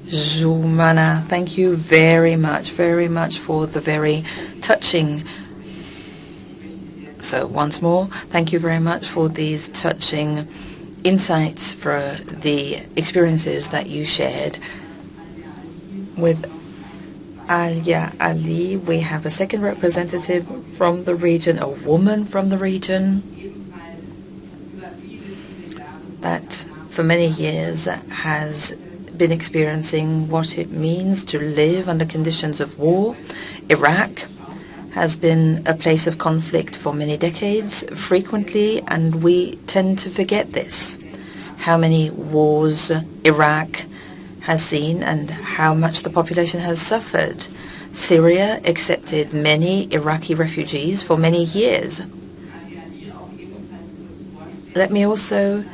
Jumana, thank you very much for the very touching. So once more, thank you very much for these touching insights for the experiences that you shared. With Alia Ali, we have a second representative from the region, a woman from the region that for many years has been experiencing what it means to live under conditions of war. Iraq has been a place of conflict for many decades, frequently, and we tend to forget this. How many wars Iraq has seen and how much the population has suffered. Syria accepted many Iraqi refugees for many years. Let me also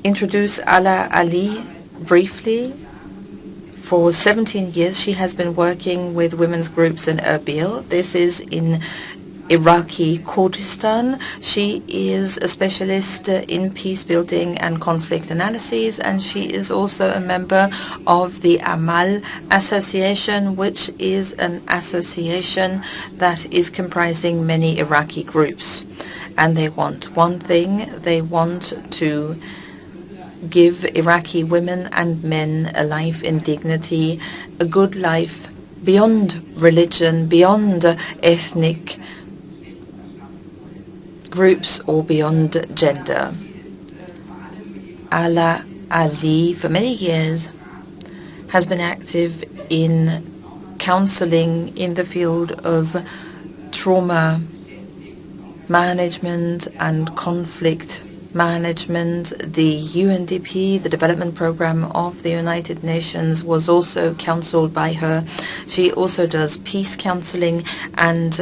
introduce Ala Ali briefly. For 17 years, she has been working with women's groups in Erbil. This is in Iraqi Kurdistan. She is a specialist in peace building and conflict analyses, and she is also a member of the Amal Association, which is an association that is comprising many Iraqi groups. And they want one thing: they want to give Iraqi women and men a life in dignity, a good life beyond religion, beyond ethnic groups or beyond gender. Ala Ali, for many years, has been active in counseling in the field of trauma management and conflict management. The UNDP, the development program of the United Nations, was also counseled by her. She also does peace counseling, and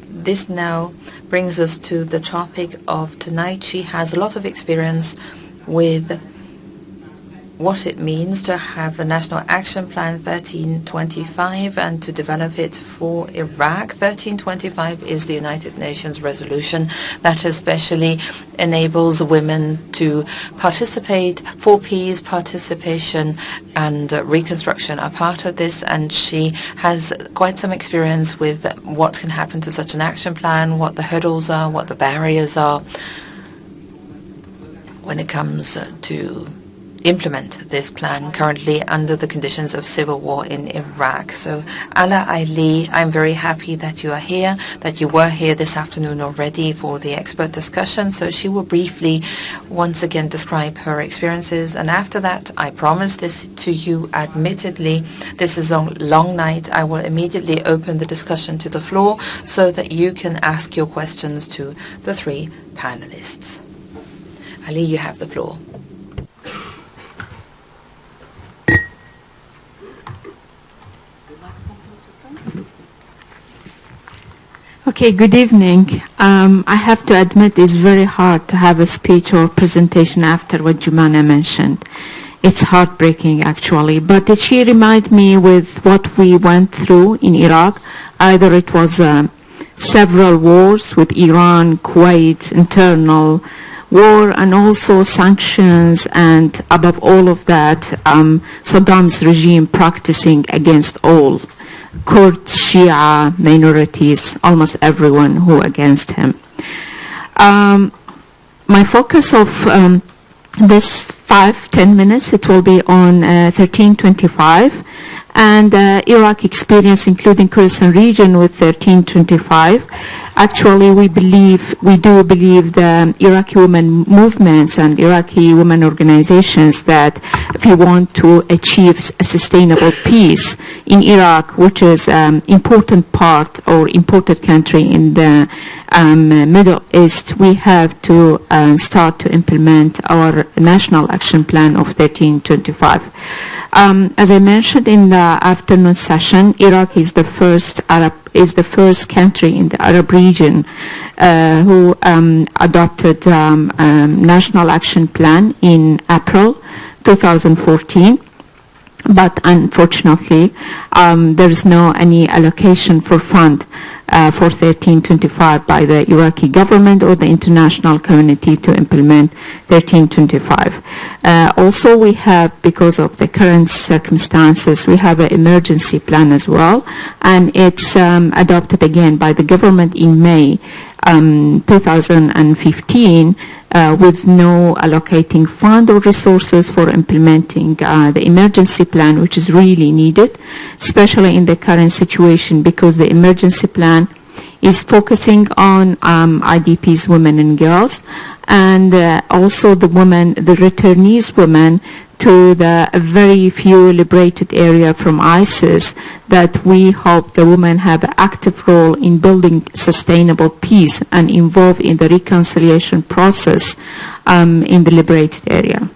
this now brings us to the topic of tonight. She has a lot of experience with what it means to have a National Action Plan 1325 and to develop it for Iraq. 1325 is the United Nations resolution that especially enables women to participate for peace. Participation and reconstruction are part of this, and she has quite some experience with what can happen to such an action plan, what the hurdles are, what the barriers are when it comes to implement this plan currently under the conditions of civil war in Iraq. So, Ala Ali, I'm very happy that you are here, that you were here this afternoon already for the expert discussion. So she will briefly once again describe her experiences, and after that, I promise this to you, admittedly, this is a long night. I will immediately open the discussion to the floor so that you can ask your questions to the three panelists. Ali, you have the floor. Okay, good evening. I have to admit it's very hard to have a speech or presentation after what Jumana mentioned. It's heartbreaking, actually. But she reminded me with what we went through in Iraq. Either it was several wars with Iran, Kuwait, internal war, and also sanctions, and above all of that, Saddam's regime practicing against all Kurds, Shia, minorities, almost everyone who against him. My focus of this 5-10 minutes, it will be on 1325 and Iraq experience, including Kurdistan region with 1325. Actually, we do believe the Iraqi women movements and Iraqi women organizations that if we want to achieve a sustainable peace in Iraq, which is an important part or important country in the Middle East, we have to start to implement our National Action Plan of 1325. As I mentioned in the afternoon session, Iraq is the first country in the Arab region who adopted National Action Plan in April 2014. but unfortunately, there is no any allocation for fund for 1325 by the Iraqi government or the international community to implement 1325. Also, we have, because of the current circumstances, we have an emergency plan as well, and it's adopted again by the government in May 2015 with no allocating fund or resources for implementing the emergency plan, which is really needed, especially in the current situation, because the emergency plan is focusing on IDPs, women and girls, and also the women, the returnees women, to the very few liberated area from ISIS, that we hope the women have an active role in building sustainable peace and involved in the reconciliation process in the liberated area.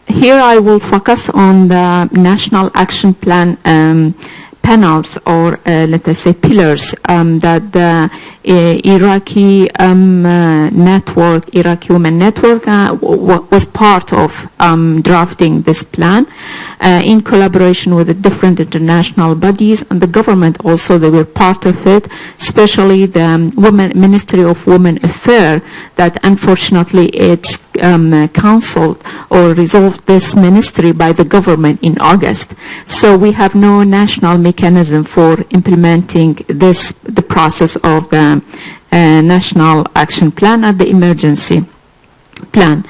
Here I will focus on the National Action Plan panels, or let us say pillars, that the Iraqi network, Iraqi Women Network, was part of drafting this plan in collaboration with the different international bodies, and the government also, they were part of it, especially the Ministry of Women Affairs, that unfortunately it's counseled or resolved this ministry by the government in August. So we have no national mechanism for implementing this, the process of the National Action Plan and the emergency plan.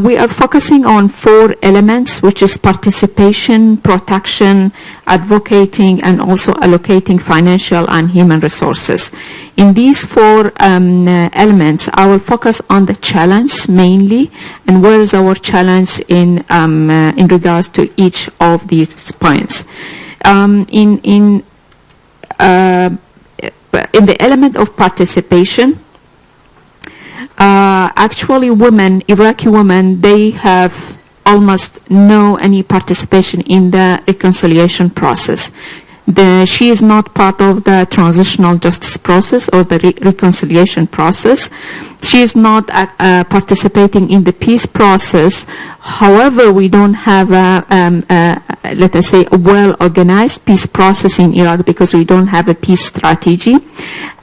We are focusing on 4 elements, which is participation, protection, advocating, and also allocating financial and human resources. In these 4 elements, I will focus on the challenge mainly, and where is our challenge in regards to each of these points. In the element of participation, actually women, Iraqi women, they have almost no any participation in the reconciliation process. She is not part of the transitional justice process or the reconciliation process. She is not participating in the peace process. However, we don't have let us say, a well-organized peace process in Iraq because we don't have a peace strategy.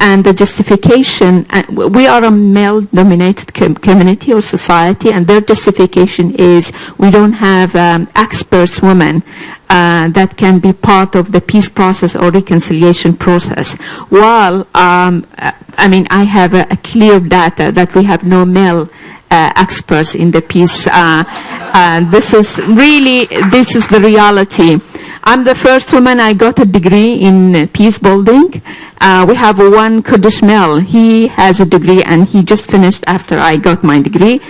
And the justification, we are a male-dominated community or society, and their justification is we don't have experts women that can be part of the peace process or reconciliation process. While, I mean, I have a clear data that we have no male experts in the peace. This is the reality. I'm the first woman. I got a degree in peace building. We have one Kurdish male. He has a degree and he just finished after I got my degree.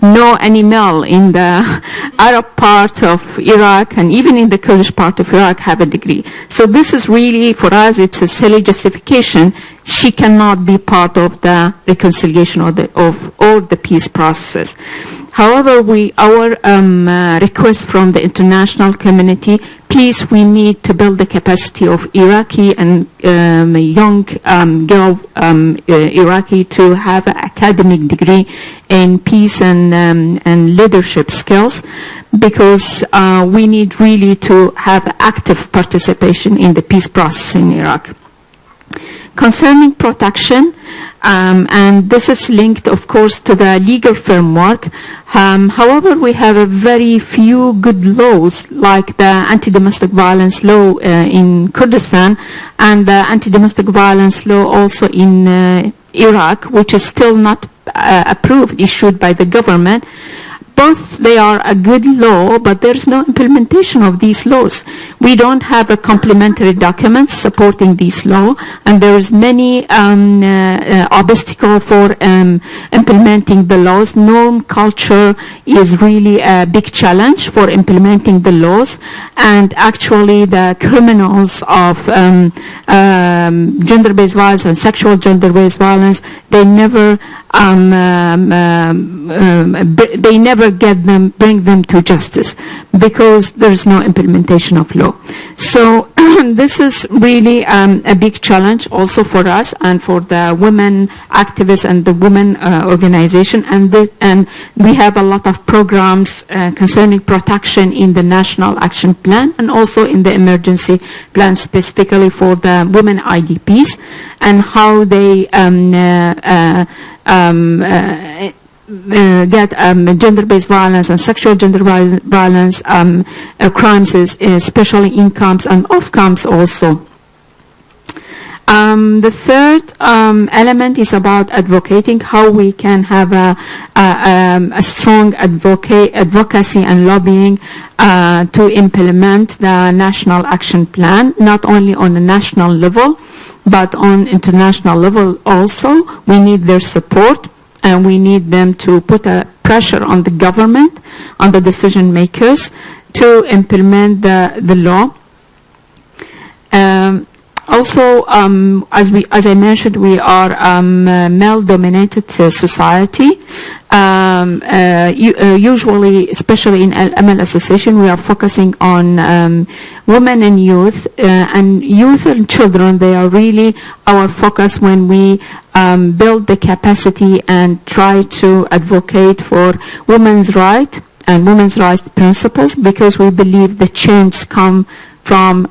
No any male in the Arab part of Iraq and even in the Kurdish part of Iraq have a degree. So this is really, for us, it's a silly justification. She cannot be part of the reconciliation or the peace process. However, our request from the international community, please, we need to build the capacity of Iraqi and young girl Iraqi to have an academic degree in peace and leadership skills, because we need really to have active participation in the peace process in Iraq. Concerning protection, and this is linked, of course, to the legal framework. However, we have a very few good laws, like the anti-domestic violence law in Kurdistan and the anti-domestic violence law also in Iraq, which is still not approved, issued by the government. Both, they are a good law, but there is no implementation of these laws. We don't have a complementary documents supporting these law, and there is many obstacle for implementing the laws. Norm culture is really a big challenge for implementing the laws, and actually the criminals of gender-based violence and sexual gender-based violence, they never bring them to justice because there is no implementation of law. So this is really a big challenge also for us and for the women activists and the women organization. And we have a lot of programs concerning protection in the National Action Plan and also in the emergency plan specifically for the women IDPs and how they get gender-based violence and sexual gender violence crimes, especially in camps and off camps also. The third element is about advocating, how we can have a strong advocacy and lobbying to implement the National Action Plan, not only on a national level, but on international level also. We need their support. And we need them to put a pressure on the government, on the decision makers, to implement the law. Also, as I mentioned, we are a male-dominated society. Usually, especially in Emel Association, we are focusing on women and youth and children. They are really our focus when we build the capacity and try to advocate for women's rights and women's rights principles, because we believe the change come from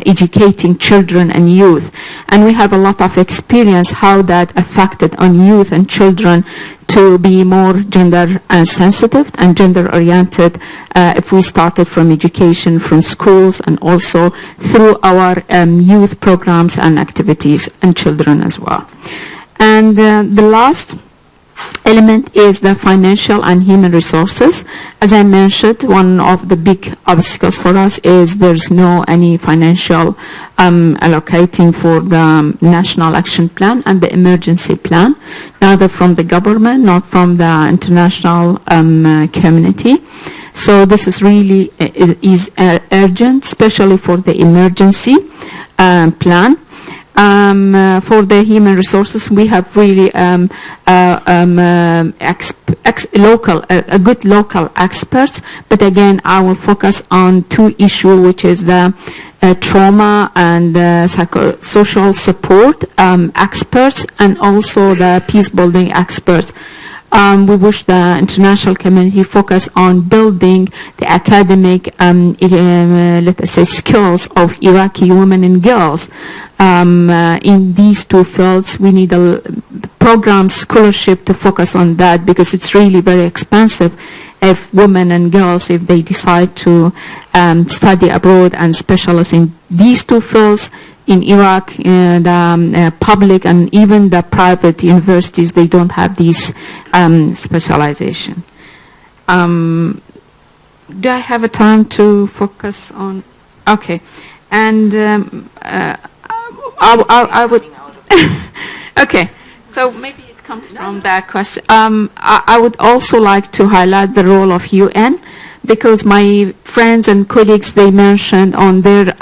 educating children and youth. And we have a lot of experience how that affected on youth and children to be more gender sensitive and gender oriented if we started from education, from schools, and also through our youth programs and activities and children as well. And the last element is the financial and human resources. As I mentioned, one of the big obstacles for us is there's no any financial allocating for the National Action Plan and the emergency plan, neither from the government nor from the international community. So this is really is urgent, especially for the emergency plan. For the human resources, we have really good local experts, but again, I will focus on two issues, which is the trauma and psychosocial support experts, and also the peace building experts. We wish the international community focus on building the academic, let us say, skills of Iraqi women and girls. In these two fields, we need a program scholarship to focus on that, because it's really very expensive if women and girls, if they decide to study abroad and specialize in these two fields. In Iraq, the public and even the private universities, they don't have these specialization. Do I have a time to focus on? Okay, and I would. Okay, so maybe it comes from that question. I would also like to highlight the role of UN, because my friends and colleagues, they mentioned on their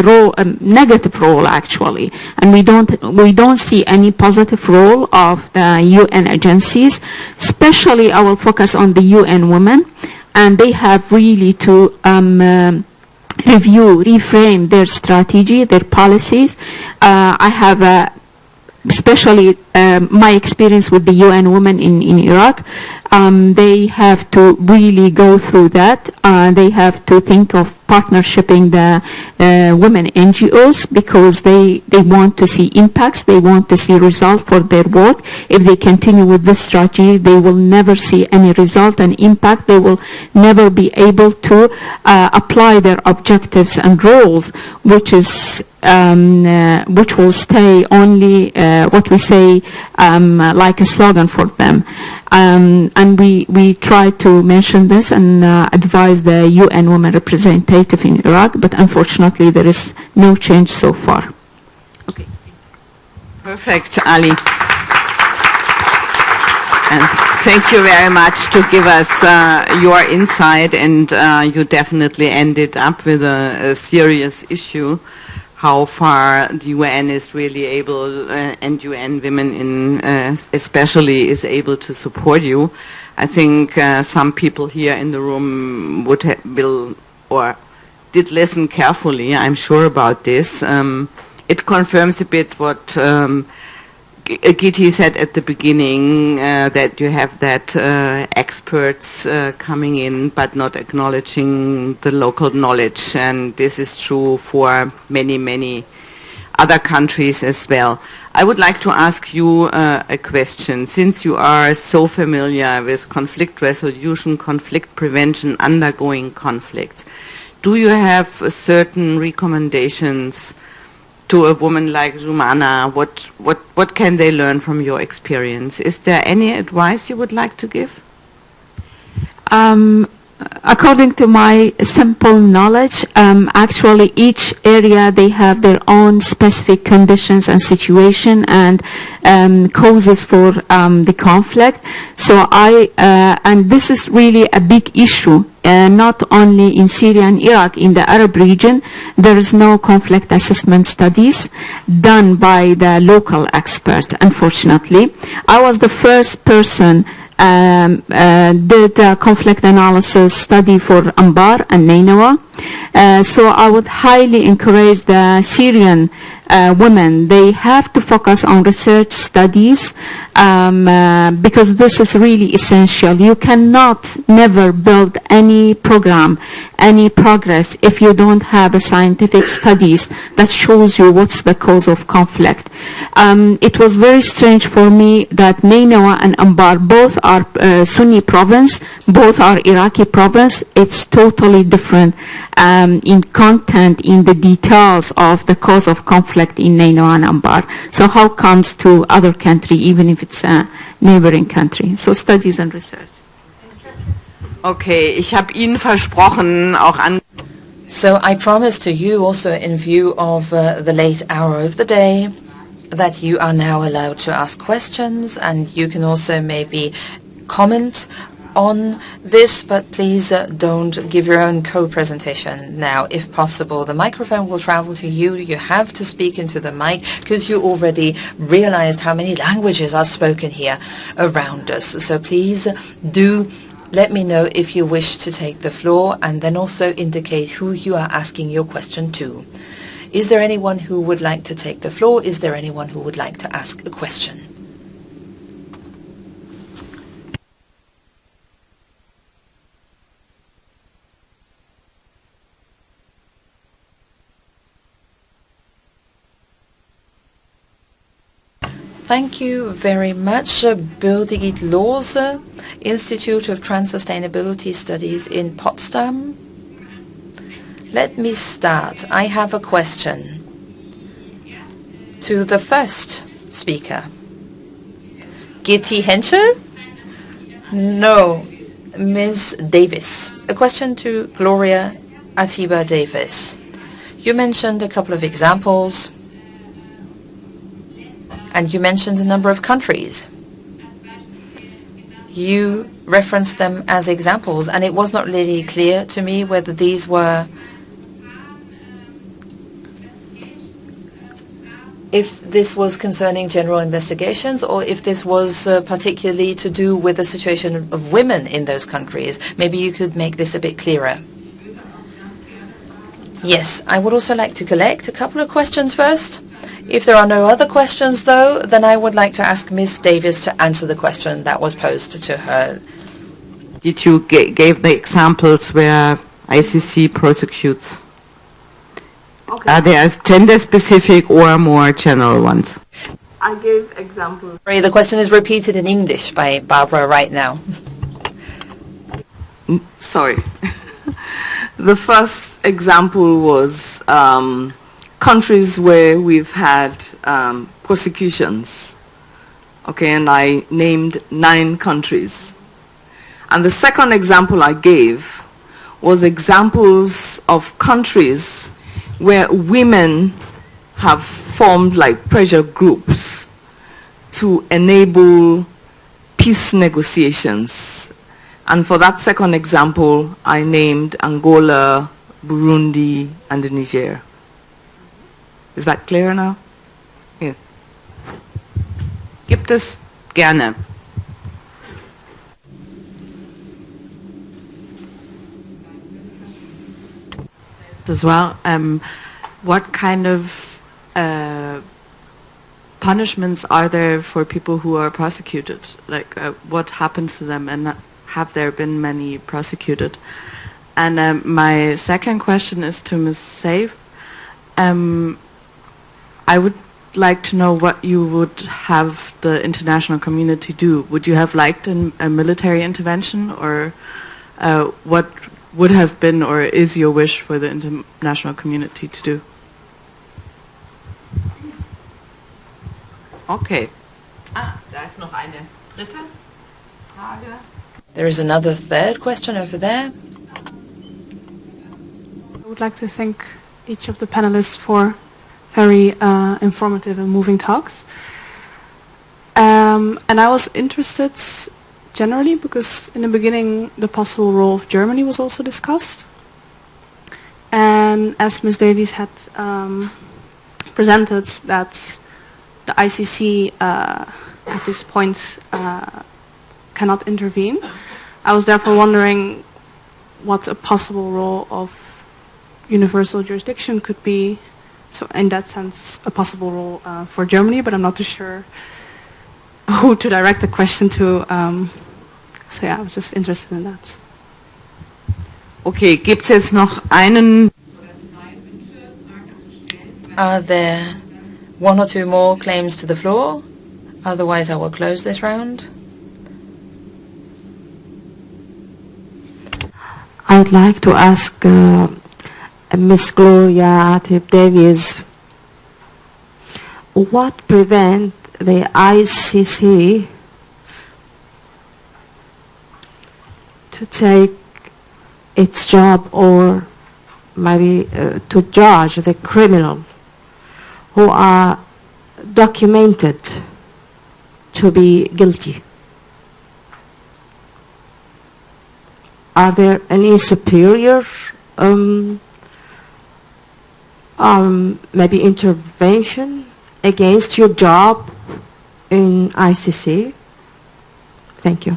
role, negative role actually, and we don't see any positive role of the UN agencies. Especially, I will focus on the UN Women, and they have really to reframe their strategy, their policies. I have especially my experience with the UN Women in Iraq. They have to really go through that. They have to think of partnershiping the women NGOs, because they want to see impacts, they want to see results for their work. If they continue with this strategy, they will never see any result and impact. They will never be able to apply their objectives and goals, which will stay only what we say like a slogan for them. And we try to mention this and advise the UN Women representative in Iraq, but unfortunately there is no change so far. Okay. Perfect, Ali. And thank you very much to give us your insight, and you definitely ended up with a serious issue, how far the UN is really able, and UN Women in especially is able to support you. I think some people here in the room will did listen carefully, I'm sure about this. It confirms a bit what Giti said at the beginning, that you have that experts coming in but not acknowledging the local knowledge, and this is true for many, many other countries as well. I would like to ask you a question. Since you are so familiar with conflict resolution, conflict prevention, undergoing conflict, do you have certain recommendations to a woman like Rumana? What can they learn from your experience? Is there any advice you would like to give? According to my simple knowledge, actually each area, they have their own specific conditions and situation and causes for the conflict. So and this is really a big issue, not only in Syria and Iraq. In the Arab region, there is no conflict assessment studies done by the local experts, unfortunately. I was the first person did a conflict analysis study for Anbar and Nainawa. So I would highly encourage the Syrian women. They have to focus on research studies because this is really essential. You cannot never build any program, any progress if you don't have a scientific studies that shows you what's the cause of conflict. It was very strange for me that Nainawa and Anbar both are Sunni province, both are Iraqi province. It's totally different in content, in the details of the cause of conflict in Nainawa and Anbar. So how comes to other country, even if it's a neighboring country? So studies and research. Okay, ich habe Ihnen versprochen, auch an. So I promise to you also in view of the late hour of the day that you are now allowed to ask questions, and you can also maybe comment on this, but please don't give your own co-presentation now, if possible. The microphone will travel to you. You have to speak into the mic because you already realized how many languages are spoken here around us. So please do let me know if you wish to take the floor, and then also indicate who you are asking your question to. Is there anyone who would like to take the floor? Is there anyone who would like to ask a question? Thank you very much, Birgit Lohse, Institute of Trans-Sustainability Studies in Potsdam. Let me start. I have a question to the first speaker. Gitti Henschel? No, Ms. Davis. A question to Gloria Atiba Davis. You mentioned a couple of examples, and you mentioned a number of countries. You referenced them as examples, and it was not really clear to me whether these were, if this was concerning general investigations or if this was particularly to do with the situation of women in those countries. Maybe you could make this a bit clearer. Yes, I would also like to collect a couple of questions first. If there are no other questions, though, then I would like to ask Ms. Davis to answer the question that was posed to her. Did you give the examples where ICC prosecutes? Okay. Are they gender-specific or more general ones? I gave examples. Sorry, the question is repeated in English by Barbara right now. Sorry. The first example was countries where we've had prosecutions. Okay, and I named 9 countries. And the second example I gave was examples of countries where women have formed like pressure groups to enable peace negotiations. And for that second example, I named Angola, Burundi, and Niger. Is that clear now? Yeah. Gibt es gerne. as well. What kind of punishments are there for people who are prosecuted? Like, what happens to them, and have there been many prosecuted? And my second question is to Ms. Saif. I would like to know what you would have the international community do. Would you have liked a military intervention, or what would have been or is your wish for the international community to do? Okay. Da ist noch eine dritte Frage. There is another third question over there. I would like to thank each of the panelists for very informative and moving talks. And I was interested generally because in the beginning the possible role of Germany was also discussed. And as Ms. Davies had presented, that the ICC at this point cannot intervene. I was therefore wondering what a possible role of universal jurisdiction could be. So in that sense, a possible role for Germany, but I'm not too sure who to direct the question to. So yeah, I was just interested in that. Okay, gibt's jetzt noch einen? Are there one or two more claims to the floor? Otherwise, I will close this round. I'd like to ask Ms. Gloria Atib-Davies, what prevents the ICC to take its job, or maybe to judge the criminal who are documented to be guilty? Are there any superior maybe intervention against your job in ICC? Thank you.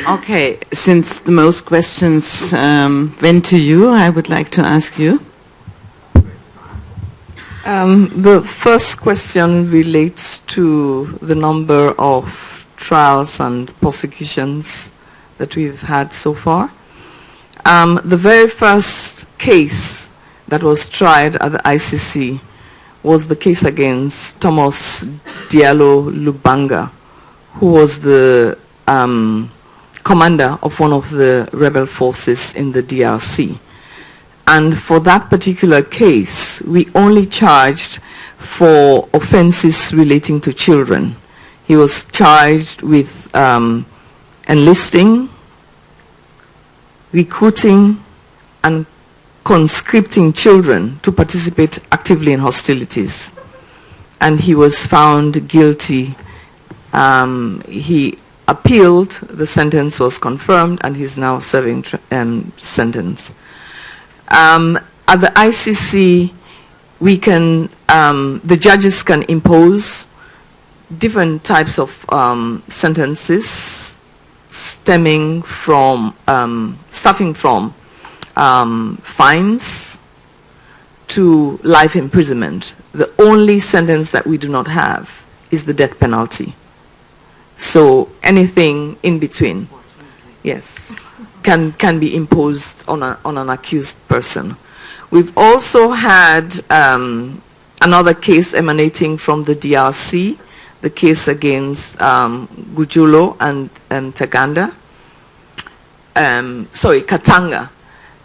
Okay, since the most questions went to you, I would like to ask you. The first question relates to the number of trials and prosecutions that we've had so far. The very first case that was tried at the ICC was the case against Thomas Diallo Lubanga, who was the commander of one of the rebel forces in the DRC. And for that particular case, we only charged for offenses relating to children. He was charged with enlisting, recruiting, and conscripting children to participate actively in hostilities. And he was found guilty. He appealed, the sentence was confirmed, and he's now serving sentence. At the ICC, we can, the judges can impose different types of sentences stemming from, starting from fines to life imprisonment. The only sentence that we do not have is the death penalty. So anything in between, yes, can be imposed on an accused person. We've also had another case emanating from the DRC, the case against Gujulo and Katanga.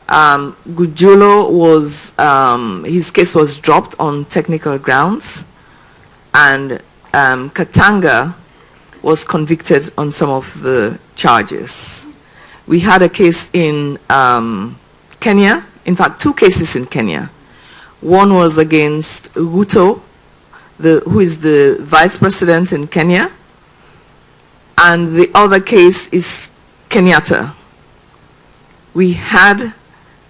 Gujulo was, his case was dropped on technical grounds, and Katanga was convicted on some of the charges. We had a case in Kenya, in fact, two cases in Kenya. One was against Ruto, who is the vice president in Kenya, and the other case is Kenyatta. We had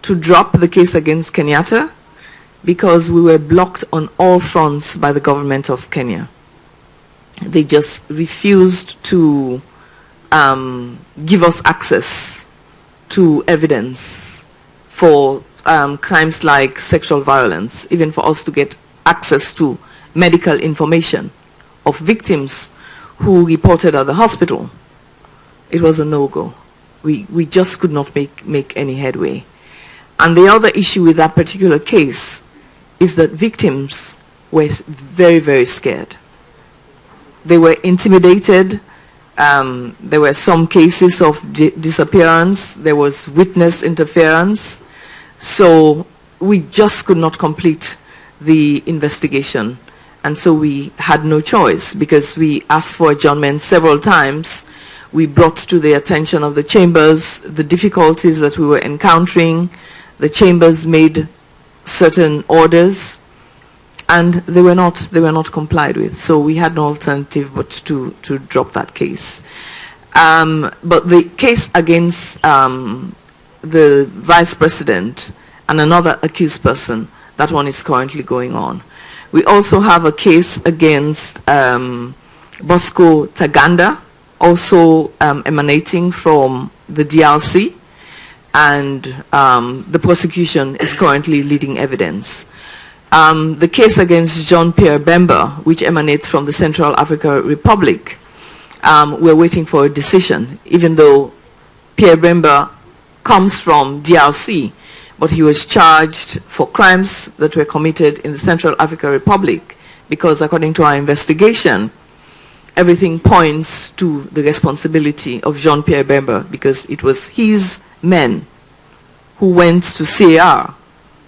to drop the case against Kenyatta because we were blocked on all fronts by the government of Kenya. They just refused to give us access to evidence for crimes like sexual violence, even for us to get access to medical information of victims who reported at the hospital. It was a no-go. We just could not make any headway. And the other issue with that particular case is that victims were very, very scared. They were intimidated. There were some cases of disappearance. There was witness interference. So we just could not complete the investigation. And so we had no choice, because we asked for adjournment several times. We brought to the attention of the chambers the difficulties that we were encountering. The chambers made certain orders, and they were not complied with. So we had no alternative but to drop that case. But the case against the vice president and another accused person, that one is currently going on. We also have a case against Bosco Taganda, also emanating from the DRC, and the prosecution is currently leading evidence. The case against Jean-Pierre Bemba, which emanates from the Central African Republic, we're waiting for a decision, even though Pierre Bemba comes from DRC, but he was charged for crimes that were committed in the Central African Republic, because according to our investigation, everything points to the responsibility of Jean-Pierre Bemba, because it was his men who went to CAR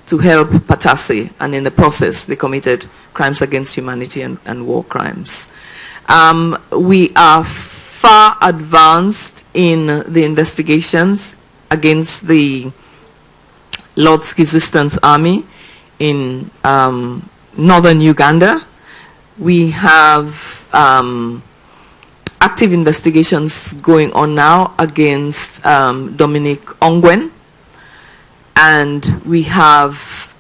to help Patasse, and in the process they committed crimes against humanity and war crimes. We are far advanced in the investigations against the Lord's Resistance Army in northern Uganda. We have active investigations going on now against Dominic Ongwen, and we have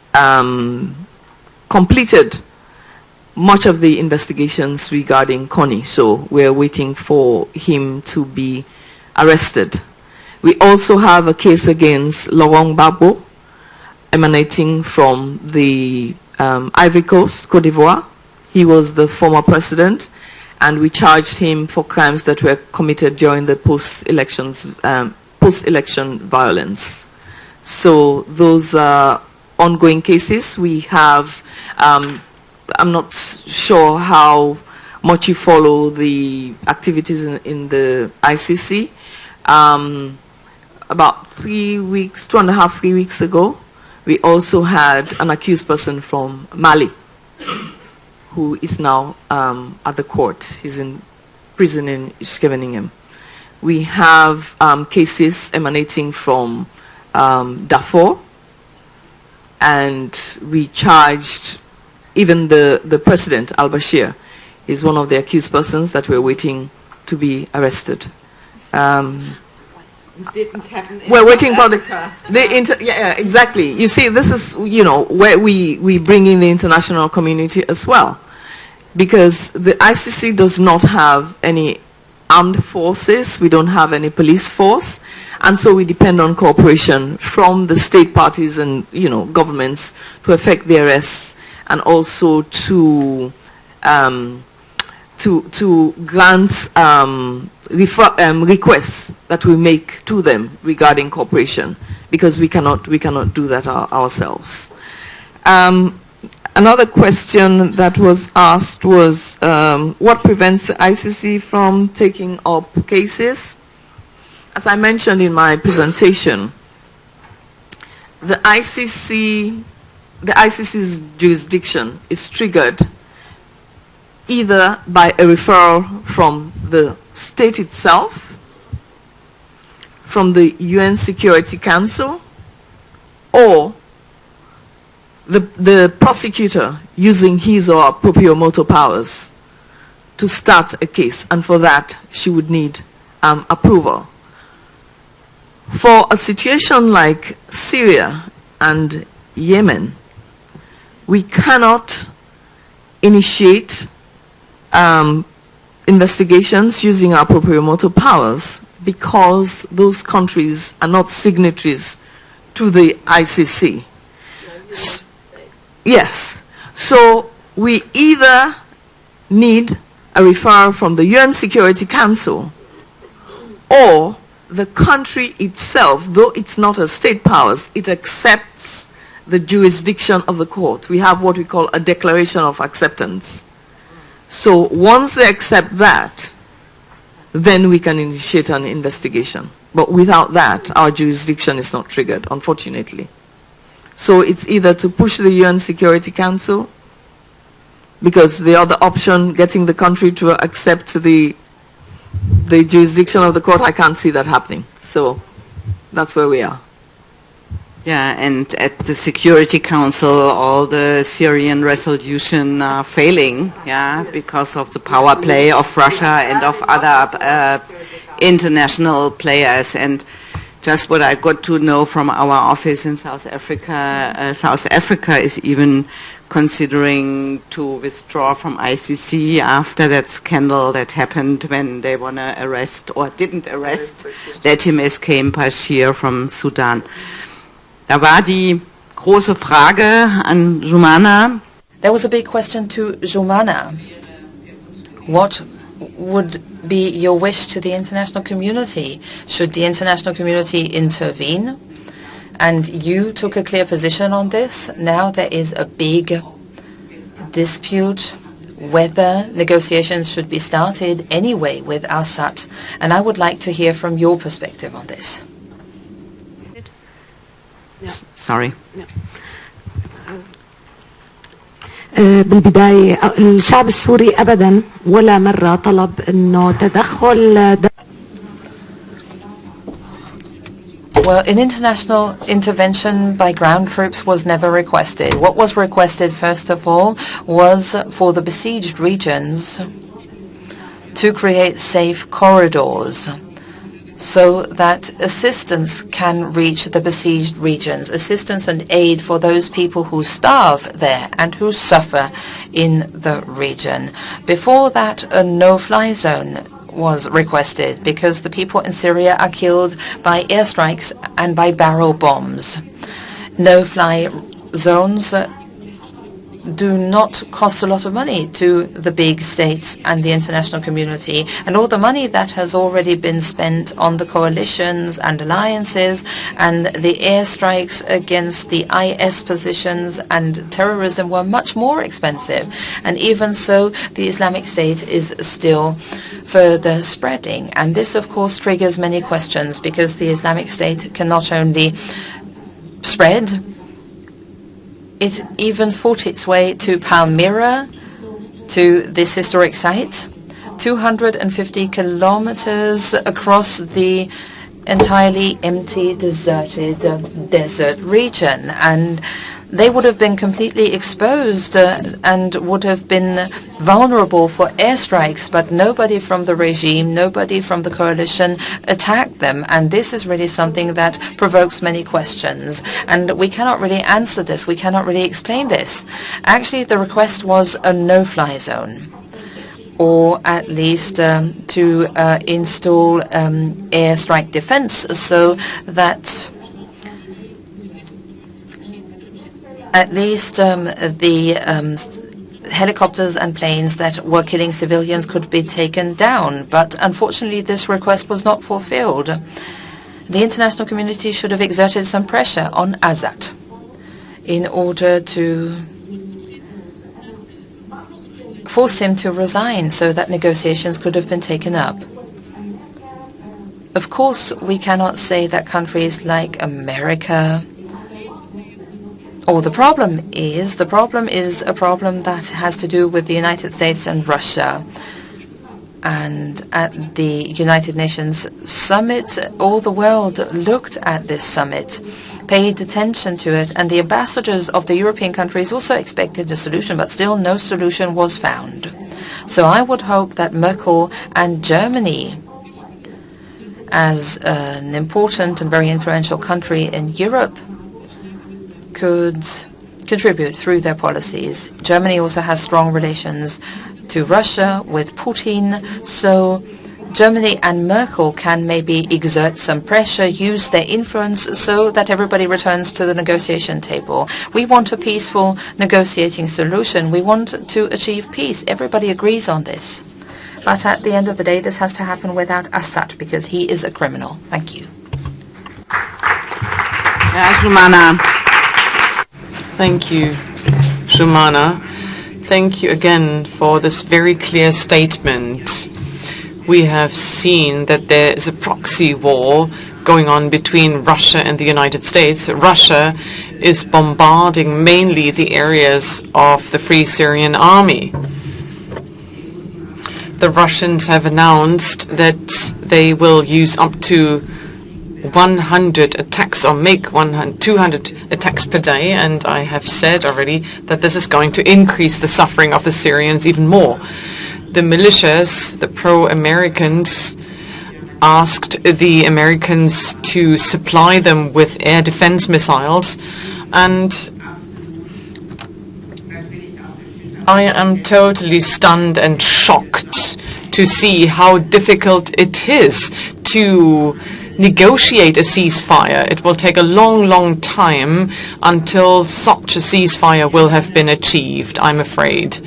completed much of the investigations regarding Connie, so we're waiting for him to be arrested. We also have a case against Laurent Gbagbo, emanating from the Ivory Coast, Côte d'Ivoire. He was the former president, and we charged him for crimes that were committed during the post-election violence. So those are ongoing cases. We have, I'm not sure how much you follow the activities in the ICC. About 3 weeks, 2.5, 3 weeks ago, we also had an accused person from Mali who is now at the court. He's in prison in Scheveningen. We have cases emanating from Darfur, and we charged even the president, al-Bashir, is one of the accused persons that we're waiting to be arrested. We're waiting for yeah, exactly. You see, this is, you know, where we bring in the international community as well, because the ICC does not have any armed forces. We don't have any police force, and so we depend on cooperation from the state parties and, you know, governments to effect the arrests, and also to grant requests that we make to them regarding cooperation, because we cannot do that ourselves. Another question that was asked was what prevents the ICC from taking up cases? As I mentioned in my presentation, the ICC's jurisdiction is triggered either by a referral from the state itself, from the UN Security Council, or the prosecutor using his or her proprio motu powers to start a case, and for that she would need approval. For a situation like Syria and Yemen, we cannot initiate investigations using our proprio motu powers, because those countries are not signatories to the ICC. Yes. So we either need a referral from the UN Security Council, or the country itself, though it's not a state powers, it accepts the jurisdiction of the court. We have what we call a declaration of acceptance. So once they accept that, then we can initiate an investigation. But without that, our jurisdiction is not triggered, unfortunately. So it's either to push the UN Security Council, because the other option, getting the country to accept the jurisdiction of the court, I can't see that happening. So that's where we are. Yeah, and at the Security Council, all the Syrian resolution are failing, yeah, because of the power play of Russia and of other international players. And just what I got to know from our office in South Africa is even considering to withdraw from ICC after that scandal that happened when they want to arrest, or didn't arrest, let him escape Bashir from Sudan. Da war die große Frage an Jumana. There was a big question to Jumana. What would be your wish to the international community? Should the international community intervene? And you took a clear position on this. Now there is a big dispute whether negotiations should be started anyway with Assad. And I would like to hear from your perspective on this. Sorry. بالبداية الشعب السوري أبدا ولا مرة طلب إنه تدخل. Well, an international intervention by ground troops was never requested. What was requested, first of all, was for the besieged regions to create safe corridors so that assistance can reach the besieged regions, assistance and aid for those people who starve there and who suffer in the region. Before that, a no-fly zone was requested because the people in Syria are killed by airstrikes and by barrel bombs. No-fly zones do not cost a lot of money to the big states and the international community, and all the money that has already been spent on the coalitions and alliances and the airstrikes against the IS positions and terrorism were much more expensive. And even so, the Islamic State is still further spreading. And this, of course, triggers many questions, because the Islamic State can not only spread, it even fought its way to Palmyra, to this historic site, 250 kilometers across the entirely empty, deserted desert region. And they would have been completely exposed and would have been vulnerable for airstrikes, but nobody from the regime, nobody from the coalition attacked them. And this is really something that provokes many questions. And we cannot really answer this. We cannot really explain this. Actually, the request was a no-fly zone, or at least to install airstrike defense, so that at least the helicopters and planes that were killing civilians could be taken down. But unfortunately, this request was not fulfilled. The international community should have exerted some pressure on Assad in order to force him to resign so that negotiations could have been taken up. Of course, we cannot say that countries like America, or the problem is a problem that has to do with the United States and Russia. And at the United Nations summit, all the world looked at this summit, paid attention to it, and the ambassadors of the European countries also expected a solution, but still no solution was found. So I would hope that Merkel and Germany, as an important and very influential country in Europe, could contribute through their policies. Germany also has strong relations to Russia with Putin, so Germany and Merkel can maybe exert some pressure, use their influence so that everybody returns to the negotiation table. We want a peaceful negotiating solution. We want to achieve peace. Everybody agrees on this. But at the end of the day, this has to happen without Assad because he is a criminal. Thank you. Thank you, Jumana. Thank you again for this very clear statement. We have seen that there is a proxy war going on between Russia and the United States. Russia is bombarding mainly the areas of the Free Syrian Army. The Russians have announced that they will use up to 100 attacks or make 200 attacks per day, and I have said already that this is going to increase the suffering of the Syrians even more. The militias, the pro-Americans, asked the Americans to supply them with air defense missiles, and I am totally stunned and shocked to see how difficult it is to negotiate a ceasefire. It will take a long, long time until such a ceasefire will have been achieved, I'm afraid.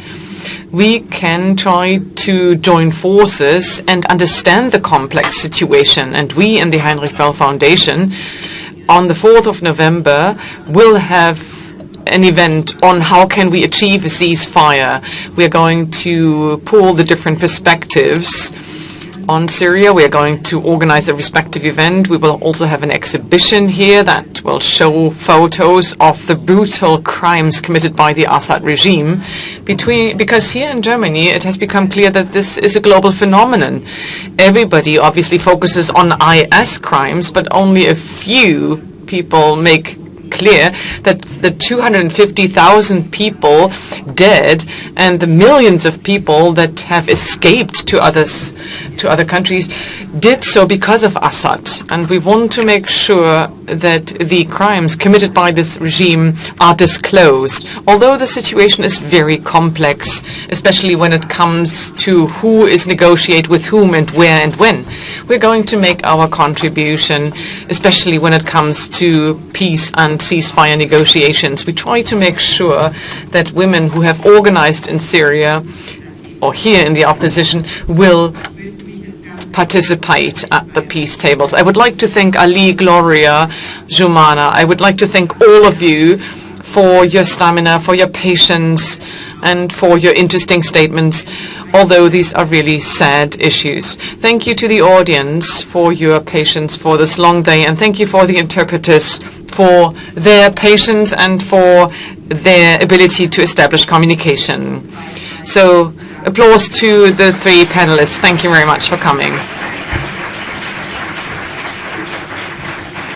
We can try to join forces and understand the complex situation, and we in the Heinrich Böll Foundation on the 4th of November will have an event on how can we achieve a ceasefire. We're going to pull the different perspectives on Syria. We are going to organize a respective event. We will also have an exhibition here that will show photos of the brutal crimes committed by the Assad regime. Because here in Germany, it has become clear that this is a global phenomenon. Everybody obviously focuses on IS crimes, but only a few people make clear that the 250,000 people dead and the millions of people that have escaped to other countries did so because of Assad. And we want to make sure that the crimes committed by this regime are disclosed. Although the situation is very complex, especially when it comes to who is negotiate with whom and where and when, we're going to make our contribution, especially when it comes to peace and ceasefire negotiations. We try to make sure that women who have organized in Syria or here in the opposition will participate at the peace tables. I would like to thank Ali, Gloria, Jumana. I would like to thank all of you for your stamina, for your patience, and for your interesting statements, although these are really sad issues. Thank you to the audience for your patience for this long day, and thank you for the interpreters for their patience and for their ability to establish communication. So applause to the three panelists. Thank you very much for coming.